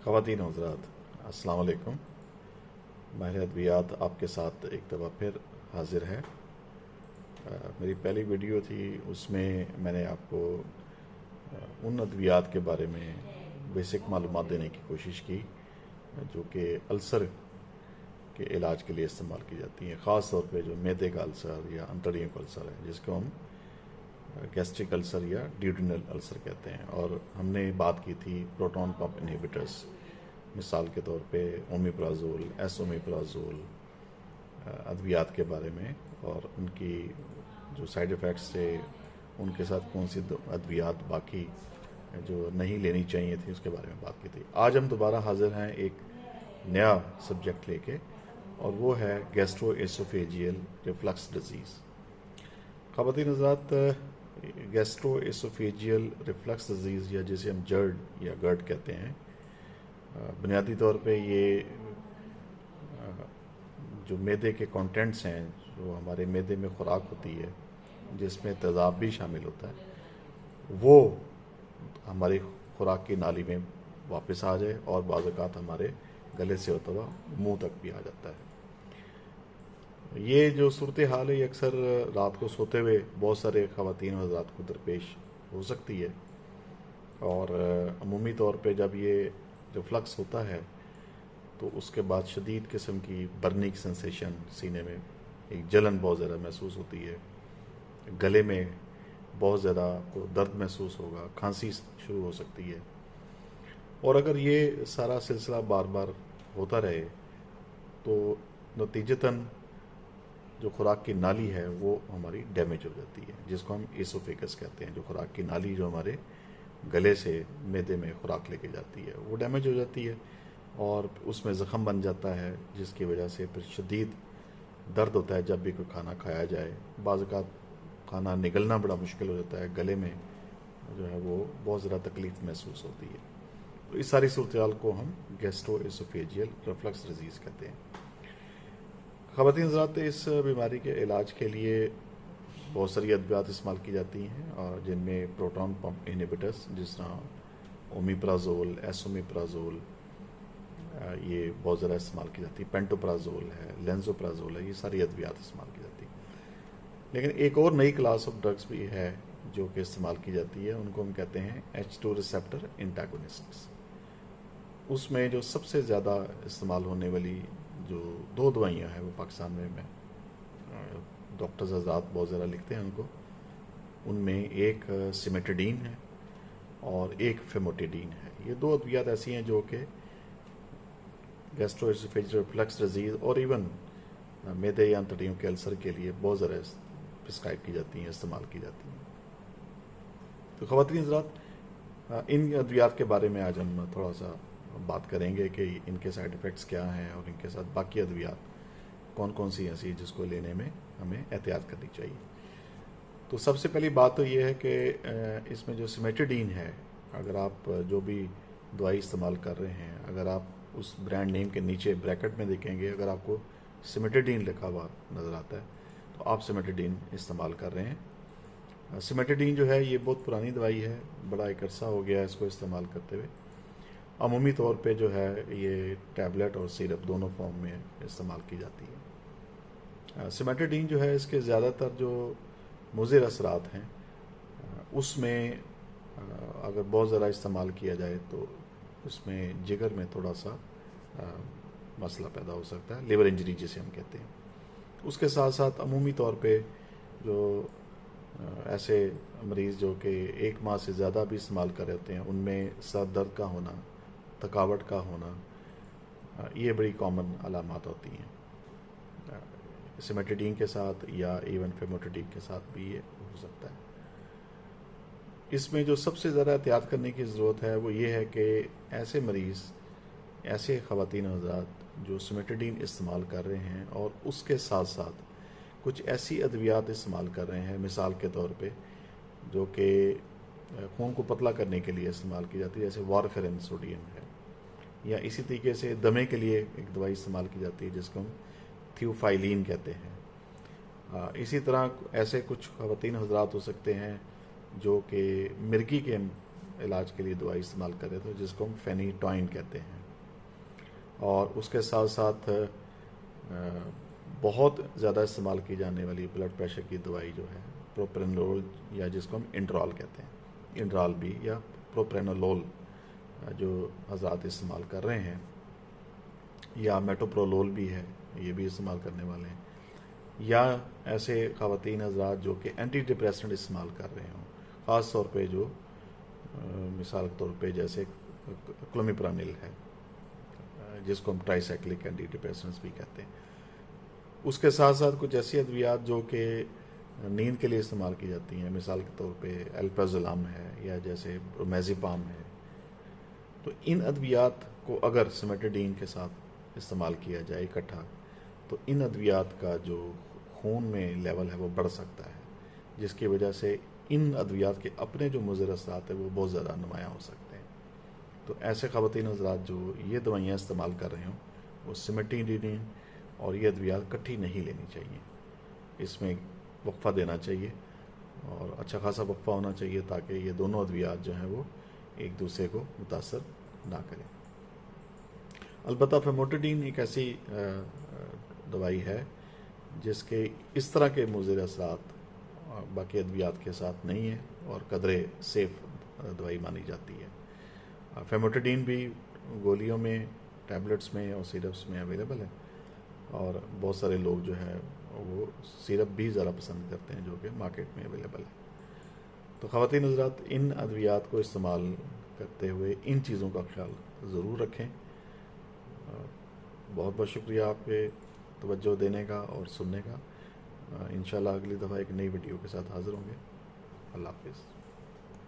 ख़वातीन हज़रात, अस्सलाम वालेकुम। माहिर अद्वियात आपके साथ एक दफ़ा फिर हाजिर है। मेरी पहली वीडियो थी, उसमें मैंने आपको उन अद्वियात के बारे में बेसिक मालूमात देने की कोशिश की जो कि अल्सर के इलाज के लिए इस्तेमाल की जाती हैं, ख़ास तौर पे जो मैदे का अल्सर या अंतड़ियों का अल्सर है, जिसको हम गैस्ट्रिक अल्सर या ड्यूडेनल अल्सर कहते हैं। और हमने बात की थी प्रोटॉन पंप इनहिबिटर्स, मिसाल के तौर पे ओमिप्राजोल, एसोमिप्राजोल अद्वियात के बारे में, और उनकी जो साइड इफ़ेक्ट्स थे, उनके साथ कौन सी अद्वियात बाकी जो नहीं लेनी चाहिए थी उसके बारे में बात की थी। आज हम दोबारा हाजिर हैं एक नया सब्जेक्ट लेके, और वो है गैस्ट्रोएसोफेजियल रिफ्लक्स डिजीज़। ख़वातीन हज़रात, गैस्ट्रोएसोफेजियल रिफ्लक्स डिजीज़ या जिसे हम जर्ड या गर्ड कहते हैं, बुनियादी तौर पे ये जो मैदे के कंटेंट्स हैं, जो हमारे मैदे में खुराक होती है जिसमें तेज़ाब भी शामिल होता है, वो हमारी खुराक की नाली में वापस आ जाए और बाज़ औक़ात हमारे गले से होता हुआ मुंह तक भी आ जाता है। ये जो सूरत हाल है, ये अक्सर रात को सोते हुए बहुत सारे ख़वातीन हज़रात को दरपेश हो सकती है। और अमूमी तौर पे जब ये रिफ्लक्स होता है तो उसके बाद शदीद किस्म की बर्निंग सेंसेशन, सीने में एक जलन बहुत ज़्यादा महसूस होती है, गले में बहुत ज़्यादा आपको दर्द महसूस होगा, खांसी शुरू हो सकती है। और अगर ये सारा सिलसिला बार बार होता रहे तो नतीजतन जो खुराक की नाली है वो हमारी डैमेज हो जाती है, जिसको हम एसोफेगस कहते हैं। जो खुराक की नाली जो हमारे गले से मैदे में खुराक लेके जाती है, वो डैमेज हो जाती है और उसमें ज़ख़म बन जाता है, जिसकी वजह से फिर शदीद दर्द होता है जब भी कोई खाना खाया जाए। बाज़ औक़ात खाना निगलना बड़ा मुश्किल हो जाता है, गले में जो है वो बहुत ज़्यादा तकलीफ़ महसूस होती है। तो इस सारी सूरत हाल को हम गैस्ट्रोएसोफेजियल रिफ्लक्स डिजीज़ कहते हैं। ख़वातीन हज़रात, इस बीमारी के इलाज के लिए बहुत सारी अद्वियात इस्तेमाल की जाती हैं, और जिनमें प्रोटॉन पंप इनहिबिटर्स जिस तरह ओमिप्राजोल, एसोमिप्राजोल, ये बहुत ज़्यादा इस्तेमाल की जाती है। पेंटोप्राजोल है, लेंजोप्राजोल है, ये सारी अद्वियात इस्तेमाल की जाती है। लेकिन एक और नई क्लास ऑफ ड्रग्स भी है जो कि इस्तेमाल की जाती है, उनको हम कहते हैं H2 रिसेप्टर एंटागोनिस्ट्स। उसमें जो सबसे ज़्यादा इस्तेमाल होने वाली जो दो दवाइयाँ हैं वो पाकिस्तान में डॉक्टर्स हज़रात बहुत ज़्यादा लिखते हैं उनको, उनमें एक सिमेटिडीन है और एक फेमोटिडीन है। ये दो अद्वियात ऐसी हैं जो कि गैस्ट्रोएसोफेजियल रिफ्लक्स डिजीज़ और इवन मैदे या अंतड़ियों के अल्सर के लिए बहुत ज़्यादा प्रिस्क्राइब की जाती हैं, इस्तेमाल की जाती हैं। तो ख़वातीन हज़रात, इन अद्वियात के बारे में आज हम थोड़ा सा बात करेंगे कि इनके साइड इफ़ेक्ट्स क्या हैं और इनके साथ बाकी अद्वियात कौन कौन सी ऐसी जिसको लेने में हमें एहतियात करनी चाहिए। तो सबसे पहली बात तो ये है कि इसमें जो सिमेटिडीन है, अगर आप जो भी दवाई इस्तेमाल कर रहे हैं, अगर आप उस ब्रांड नेम के नीचे ब्रैकेट में देखेंगे, अगर आपको सिमेटिडीन लिखा हुआ नज़र आता है तो आप सिमेटिडीन इस्तेमाल कर रहे हैं। सिमेटिडीन जो है ये बहुत पुरानी दवाई है, बड़ा एक अरसा हो गया है इसको इस्तेमाल करते हुए। अमूमी तौर पे जो है ये टैबलेट और सिरप दोनों फॉर्म में इस्तेमाल की जाती है। सिमेटिडीन जो है, इसके ज़्यादातर जो मुज़िर असरात हैं उसमें अगर बहुत ज़्यादा इस्तेमाल किया जाए तो उसमें जिगर में थोड़ा सा मसला पैदा हो सकता है, लिवर इंजरी जिसे हम कहते हैं। उसके साथ साथ अमूमी तौर पे जो ऐसे मरीज़ जो कि एक माह से ज़्यादा भी इस्तेमाल कर रहे होते हैं, उनमें सर दर्द का होना, थकावट का होना, ये बड़ी कॉमन अलामात होती हैं सिमेटिडीन के साथ, या इवन फेमोटिडीन के साथ भी ये हो सकता है। इसमें जो सबसे ज़्यादा एहतियात करने की ज़रूरत है वो ये है कि ऐसे मरीज़, ऐसे ख़वातीन हज़रात जो सिमेटिडीन इस्तेमाल कर रहे हैं और उसके साथ साथ कुछ ऐसी अद्वियात इस्तेमाल कर रहे हैं, मिसाल के तौर पे जो कि खून को पतला करने के लिए इस्तेमाल की जाती है, जैसे वारफेरिन सोडियम है, या इसी तरीके से दमे के लिए एक दवाई इस्तेमाल की जाती है जिसको हम थियोफाइलिन कहते हैं। इसी तरह ऐसे कुछ ख़वातीन हज़रात हो सकते हैं जो कि मिर्गी के علاج کے لیے دوائی استعمال کر رہے تھے جس کو ہم فینیٹوائن کہتے ہیں، اور اس کے ساتھ ساتھ بہت زیادہ استعمال کی جانے والی بلڈ پریشر کی دوائی جو ہے پروپرینولول، یا جس کو ہم انڈرال کہتے ہیں، انڈرال بھی یا پروپرینولول جو حضرات استعمال کر رہے ہیں، یا میٹوپرولول بھی ہے، یہ بھی استعمال کرنے والے ہیں، یا ایسے خواتین حضرات جو کہ اینٹی ڈپریسنٹ استعمال کر رہے ہوں، خاص طور پہ جو مثال کے طور پہ جیسے کلومیپرانل ہے جس کو ہم ٹرائی سائکلک اینٹی ڈپریسنٹس بھی کہتے ہیں، اس کے ساتھ ساتھ کچھ ایسی ادویات جو کہ نیند کے لیے استعمال کی جاتی ہیں، مثال کے طور پہ الپرازولام ہے یا جیسے میزیپام ہے، تو ان ادویات کو اگر سمیٹڈین کے ساتھ استعمال کیا جائے اکٹھا تو ان ادویات کا جو خون میں لیول ہے وہ بڑھ سکتا ہے، جس کی وجہ سے ان ادویات کے اپنے جو مضر اثرات ہیں وہ بہت زیادہ نمایاں ہو سکتے ہیں۔ تو ایسے خواتین حضرات جو یہ دوائیاں استعمال کر رہے ہوں وہ سمیٹڈین اور یہ ادویات کٹھی نہیں لینی چاہیے، اس میں وقفہ دینا چاہیے اور اچھا خاصا وقفہ ہونا چاہیے تاکہ یہ دونوں ادویات جو ہیں وہ ایک دوسرے کو متاثر نہ کریں۔ البتہ فیموٹیڈین ایک ایسی دوائی ہے جس کے اس طرح کے مضر اثرات باقی ادویات کے ساتھ نہیں ہیں اور قدرے سیف دوائی مانی جاتی ہے۔ فیموٹیڈین بھی گولیوں میں، ٹیبلٹس میں اور سیرپس میں اویلیبل ہے، اور بہت سارے لوگ جو ہے وہ سیرپ بھی زیادہ پسند کرتے ہیں جو کہ مارکیٹ میں اویلیبل ہے۔ تو خواتین حضرات ان ادویات کو استعمال کرتے ہوئے ان چیزوں کا خیال ضرور رکھیں۔ بہت بہت شکریہ آپ کے توجہ دینے کا اور سننے کا۔ انشاءاللہ اگلی دفعہ ایک نئی ویڈیو کے ساتھ حاضر ہوں گے۔ اللہ حافظ۔